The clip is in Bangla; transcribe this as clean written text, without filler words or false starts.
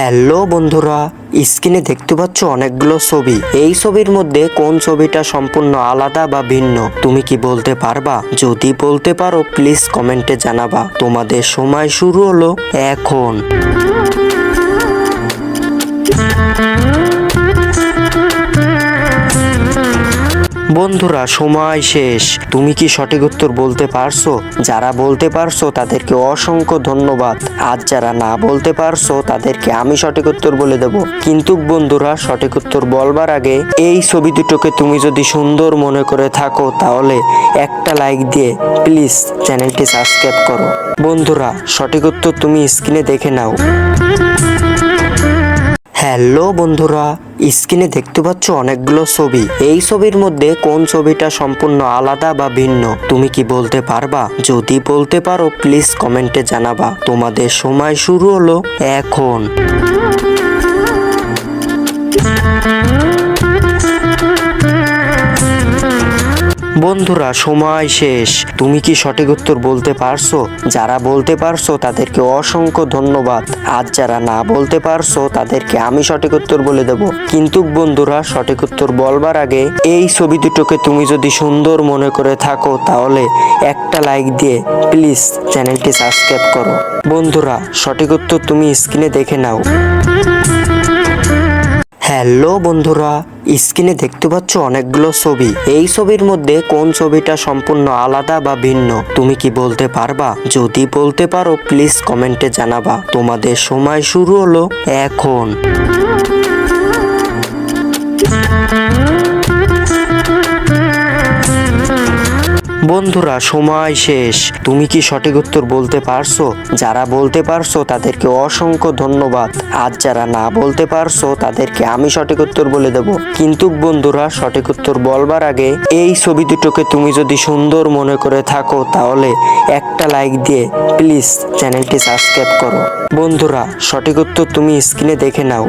হ্যালো বন্ধুরা, স্ক্রিনে দেখতে পাচ্ছ অনেকগুলো ছবি। এই ছবির মধ্যে কোন ছবিটা সম্পূর্ণ আলাদা বা ভিন্ন তুমি কি বলতে পারবা? যদি বলতে পারো প্লিজ কমেন্টে জানাবা। তোমাদের সময় শুরু হলো এখন। বন্ধুরা সময় শেষ। তুমি কি সঠিক উত্তর বলতে পারছো? যারা বলতে পারছো তাদেরকে অসংখ্য ধন্যবাদ। আর যারা না বলতে পারছো তাদেরকে আমি সঠিক উত্তর বলে দেব। কিন্তু বন্ধুরা সঠিক উত্তর বলবার আগে এই ছবি দুটোকে তুমি যদি সুন্দর মনে করে থাকো তাহলে একটা লাইক দিয়ে প্লিজ চ্যানেলটি সাবস্ক্রাইব করো। বন্ধুরা সঠিক উত্তর তুমি স্ক্রিনে দেখে নাও। হ্যালো বন্ধুরা, স্ক্রিনে দেখতে পাচ্ছ অনেকগুলো ছবি। এই ছবির মধ্যে কোন ছবিটা সম্পূর্ণ আলাদা বা ভিন্ন তুমি কি বলতে পারবা? যদি বলতে পারো প্লিজ কমেন্টে জানাবা। তোমাদের সময় শুরু হলো এখন। বন্ধুরা সময় শেষ। তুমি কি সঠিক উত্তর বলতে পারছো? যারা বলতে পারছো তাদেরকে অসংখ্য ধন্যবাদ। আর যারা না বলতে পারছো তাদেরকে আমি সঠিক উত্তর বলে দেব। কিন্তু বন্ধুরা সঠিক উত্তর বলবার আগে এই ছবি দুটোকে তুমি যদি সুন্দর মনে করে থাকো তাহলে একটা লাইক দিয়ে প্লিজ চ্যানেলটি সাবস্ক্রাইব করো। বন্ধুরা সঠিক উত্তর তুমি স্ক্রিনে দেখে নাও। হ্যালো বন্ধুরা, স্ক্রিনে দেখতে পাচ্ছ অনেকগুলো ছবি। এই ছবির মধ্যে কোন ছবিটা সম্পূর্ণ আলাদা বা ভিন্ন তুমি কি বলতে পারবা? যদি বলতে পারো প্লিজ কমেন্টে জানাবা। তোমাদের সময় শুরু হলো এখন। বন্ধুরা সময় শেষ। তুমি কি সঠিক উত্তর বলতে পারছো? যারা বলতে পারছো তাদেরকে অসংখ্য ধন্যবাদ। আর যারা না বলতে পারছো তাদেরকে আমি সঠিক উত্তর বলে দেব। কিন্তু বন্ধুরা সঠিক উত্তর বলবার আগে এই ছবি দুটোকে তুমি যদি সুন্দর মনে করে থাকো তাহলে একটা লাইক দিয়ে প্লিজ চ্যানেলটি সাবস্ক্রাইব করো। বন্ধুরা সঠিক উত্তর তুমি স্ক্রিনে দেখে নাও।